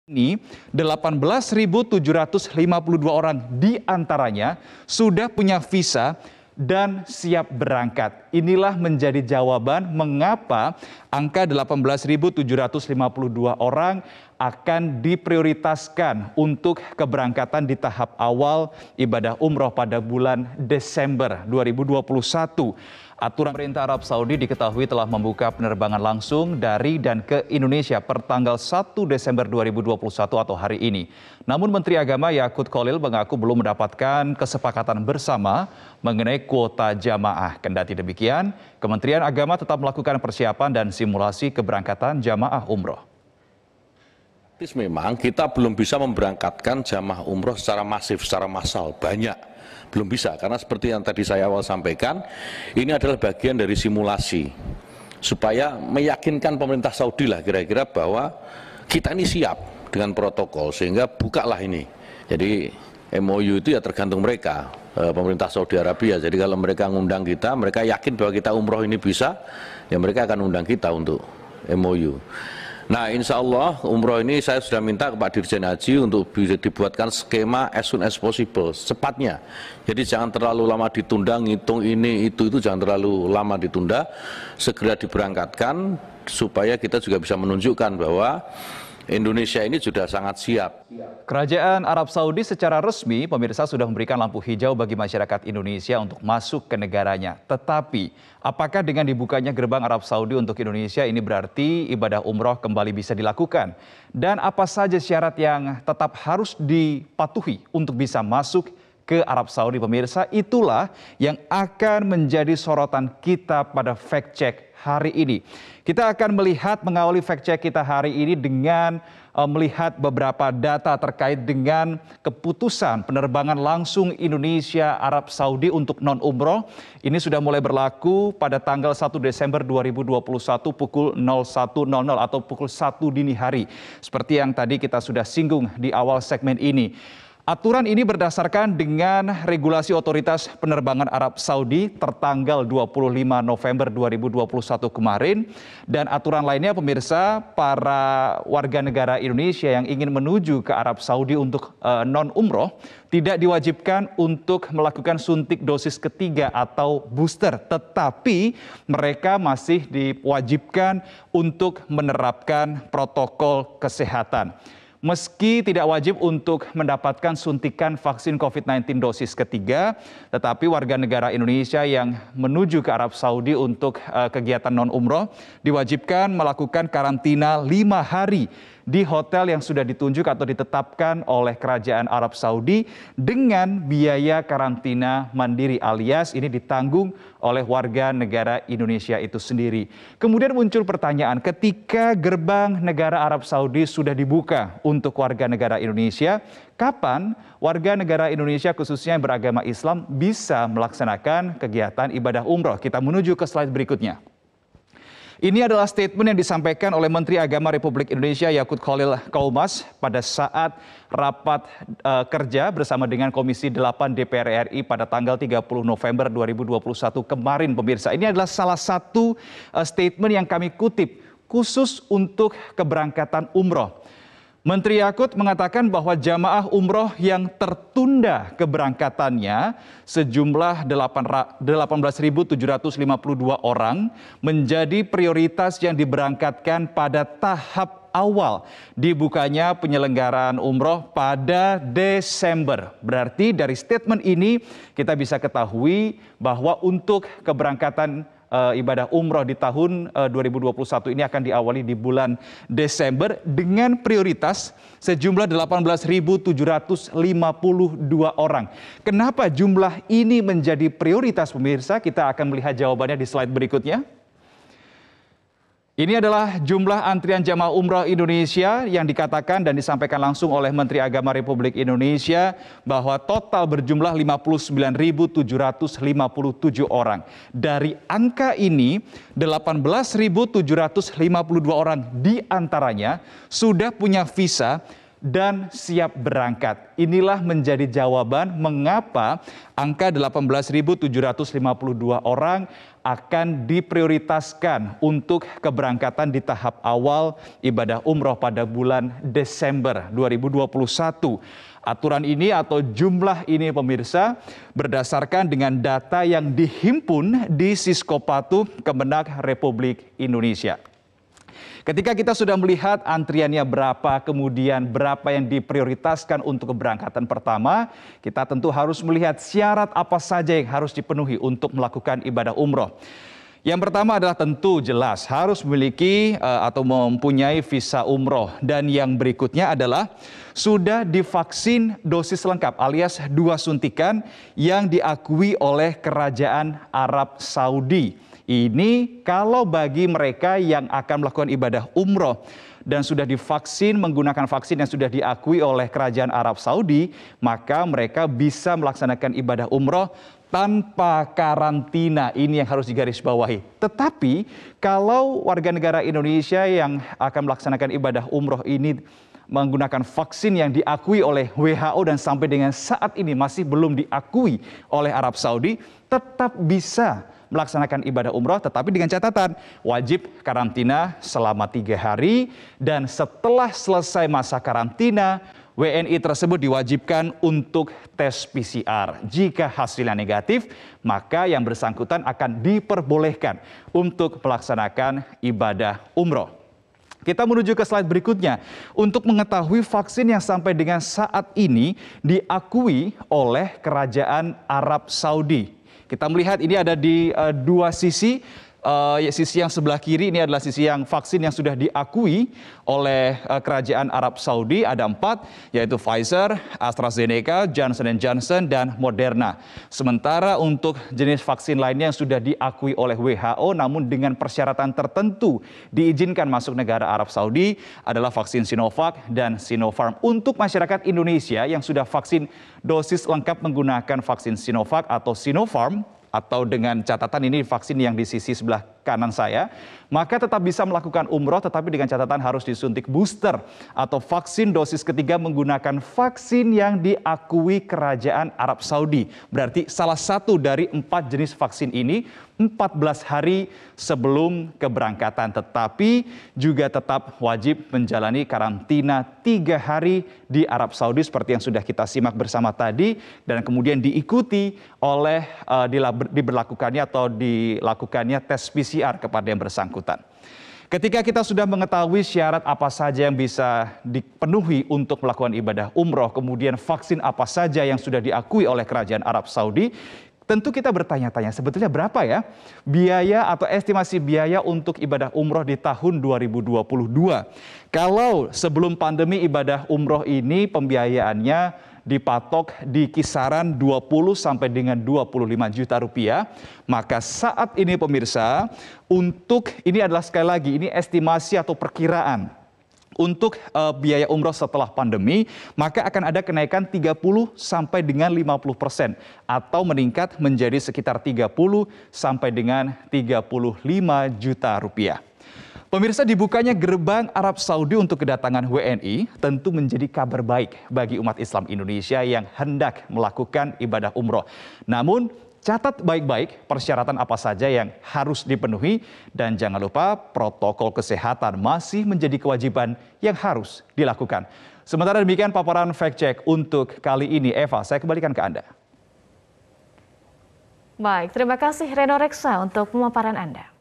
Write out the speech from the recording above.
Ini 18.752 orang diantaranya sudah punya visa dan siap berangkat. Inilah menjadi jawaban mengapa angka 18.752 orang akan diprioritaskan untuk keberangkatan di tahap awal ibadah umroh pada bulan Desember 2021. Aturan pemerintah Arab Saudi diketahui telah membuka penerbangan langsung dari dan ke Indonesia per tanggal 1 Desember 2021 atau hari ini. Namun Menteri Agama Yakut Khalil mengaku belum mendapatkan kesepakatan bersama mengenai kuota jamaah. Kendati demikian, Kementerian Agama tetap melakukan persiapan dan simulasi keberangkatan jamaah umroh. Memang kita belum bisa memberangkatkan jamaah umroh secara masif, secara massal, banyak. Belum bisa, karena seperti yang tadi saya awal sampaikan, ini adalah bagian dari simulasi. Supaya meyakinkan pemerintah Saudi lah kira-kira bahwa kita ini siap dengan protokol, sehingga bukalah ini. Jadi MOU itu ya tergantung mereka, pemerintah Saudi Arabia. Jadi kalau mereka ngundang kita, mereka yakin bahwa kita umroh ini bisa, ya mereka akan undang kita untuk MOU. Nah, insya Allah umroh ini saya sudah minta kepada Dirjen Haji untuk bisa dibuatkan skema as soon as possible, secepatnya. Jadi jangan terlalu lama ditunda, ngitung ini, itu jangan terlalu lama ditunda, segera diberangkatkan supaya kita juga bisa menunjukkan bahwa Indonesia ini sudah sangat siap. Kerajaan Arab Saudi secara resmi, pemirsa, sudah memberikan lampu hijau bagi masyarakat Indonesia untuk masuk ke negaranya. Tetapi, apakah dengan dibukanya gerbang Arab Saudi untuk Indonesia ini berarti ibadah umroh kembali bisa dilakukan? Dan apa saja syarat yang tetap harus dipatuhi untuk bisa masuk ke Arab Saudi, pemirsa? Itulah yang akan menjadi sorotan kita pada Fact Check hari ini. Kita akan melihat mengawali Fact Check kita hari ini dengan melihat beberapa data terkait dengan keputusan penerbangan langsung Indonesia Arab Saudi untuk non-umroh. Ini sudah mulai berlaku pada tanggal 1 Desember 2021 pukul 01.00 atau pukul 1 dini hari. Seperti yang tadi kita sudah singgung di awal segmen ini. Aturan ini berdasarkan dengan regulasi otoritas penerbangan Arab Saudi tertanggal 25 November 2021 kemarin. Dan aturan lainnya, pemirsa, para warga negara Indonesia yang ingin menuju ke Arab Saudi untuk non-umroh tidak diwajibkan untuk melakukan suntik dosis ketiga atau booster. Tetapi mereka masih diwajibkan untuk menerapkan protokol kesehatan. Meski tidak wajib untuk mendapatkan suntikan vaksin COVID-19 dosis ketiga, tetapi warga negara Indonesia yang menuju ke Arab Saudi untuk kegiatan non-umroh diwajibkan melakukan karantina 5 hari di hotel yang sudah ditunjuk atau ditetapkan oleh Kerajaan Arab Saudi dengan biaya karantina mandiri, alias ini ditanggung oleh warga negara Indonesia itu sendiri. Kemudian muncul pertanyaan, ketika gerbang negara Arab Saudi sudah dibuka untuk warga negara Indonesia, kapan warga negara Indonesia khususnya yang beragama Islam bisa melaksanakan kegiatan ibadah umroh? Kita menuju ke slide berikutnya. Ini adalah statement yang disampaikan oleh Menteri Agama Republik Indonesia Yakut Khalil Qaumas pada saat rapat kerja bersama dengan Komisi 8 DPR RI pada tanggal 30 November 2021 kemarin, pemirsa. Ini adalah salah satu statement yang kami kutip khusus untuk keberangkatan umroh. Menteri Yakut mengatakan bahwa jamaah umroh yang tertunda keberangkatannya sejumlah 18.752 orang menjadi prioritas yang diberangkatkan pada tahap awal dibukanya penyelenggaraan umroh pada Desember. Berarti dari statement ini kita bisa ketahui bahwa untuk keberangkatan ibadah umroh di tahun 2021 ini akan diawali di bulan Desember dengan prioritas sejumlah 18.752 orang. Kenapa jumlah ini menjadi prioritas, pemirsa? Kita akan melihat jawabannya di slide berikutnya. Ini adalah jumlah antrian jamaah umroh Indonesia yang dikatakan dan disampaikan langsung oleh Menteri Agama Republik Indonesia bahwa total berjumlah 59.757 orang. Dari angka ini, 18.752 orang diantaranya sudah punya visa dan siap berangkat. Inilah menjadi jawaban mengapa angka 18.752 orang akan diprioritaskan untuk keberangkatan di tahap awal ibadah umroh pada bulan Desember 2021. Aturan ini atau jumlah ini pemirsa berdasarkan dengan data yang dihimpun di Siskopatu Kemenak Republik Indonesia. Ketika kita sudah melihat antriannya berapa, kemudian berapa yang diprioritaskan untuk keberangkatan pertama, kita tentu harus melihat syarat apa saja yang harus dipenuhi untuk melakukan ibadah umroh. Yang pertama adalah tentu jelas harus memiliki atau mempunyai visa umroh. Dan yang berikutnya adalah sudah divaksin dosis lengkap alias 2 suntikan yang diakui oleh Kerajaan Arab Saudi. Ini kalau bagi mereka yang akan melakukan ibadah umroh dan sudah divaksin menggunakan vaksin yang sudah diakui oleh Kerajaan Arab Saudi, maka mereka bisa melaksanakan ibadah umroh tanpa karantina. Ini yang harus digarisbawahi. Tetapi kalau warga negara Indonesia yang akan melaksanakan ibadah umroh ini menggunakan vaksin yang diakui oleh WHO dan sampai dengan saat ini masih belum diakui oleh Arab Saudi, tetap bisa melaksanakan ibadah umroh, tetapi dengan catatan wajib karantina selama 3 hari dan setelah selesai masa karantina, WNI tersebut diwajibkan untuk tes PCR. Jika hasilnya negatif, maka yang bersangkutan akan diperbolehkan untuk melaksanakan ibadah umroh. Kita menuju ke slide berikutnya untuk mengetahui vaksin yang sampai dengan saat ini diakui oleh Kerajaan Arab Saudi. Kita melihat ini ada di 2 sisi. Sisi yang sebelah kiri ini adalah sisi yang vaksin yang sudah diakui oleh Kerajaan Arab Saudi. Ada 4, yaitu Pfizer, AstraZeneca, Johnson & Johnson, dan Moderna. Sementara untuk jenis vaksin lainnya yang sudah diakui oleh WHO namun dengan persyaratan tertentu diizinkan masuk negara Arab Saudi adalah vaksin Sinovac dan Sinopharm. Untuk masyarakat Indonesia yang sudah vaksin dosis lengkap menggunakan vaksin Sinovac atau Sinopharm, atau dengan catatan ini vaksin yang di sisi sebelah kanan saya, maka tetap bisa melakukan umroh, tetapi dengan catatan harus disuntik booster atau vaksin dosis ketiga menggunakan vaksin yang diakui Kerajaan Arab Saudi. Berarti salah satu dari 4 jenis vaksin ini 14 hari sebelum keberangkatan, tetapi juga tetap wajib menjalani karantina 3 hari di Arab Saudi seperti yang sudah kita simak bersama tadi, dan kemudian diikuti oleh diberlakukannya atau dilakukannya tes PCR kepada yang bersangkutan. Ketika kita sudah mengetahui syarat apa saja yang bisa dipenuhi untuk melakukan ibadah umroh, kemudian vaksin apa saja yang sudah diakui oleh Kerajaan Arab Saudi, tentu kita bertanya-tanya sebetulnya berapa ya biaya atau estimasi biaya untuk ibadah umroh di tahun 2022. Kalau sebelum pandemi ibadah umroh ini pembiayaannya dipatok di kisaran 20 sampai dengan 25 juta rupiah, maka saat ini pemirsa, untuk ini adalah sekali lagi ini estimasi atau perkiraan untuk biaya umroh setelah pandemi, maka akan ada kenaikan 30 sampai dengan 50% atau meningkat menjadi sekitar 30 sampai dengan 35 juta rupiah. Pemirsa, dibukanya gerbang Arab Saudi untuk kedatangan WNI tentu menjadi kabar baik bagi umat Islam Indonesia yang hendak melakukan ibadah umroh. Namun, catat baik-baik persyaratan apa saja yang harus dipenuhi dan jangan lupa protokol kesehatan masih menjadi kewajiban yang harus dilakukan. Sementara demikian paparan fact check untuk kali ini. Eva, saya kembalikan ke Anda. Baik, terima kasih Reno Reksa untuk pemaparan Anda.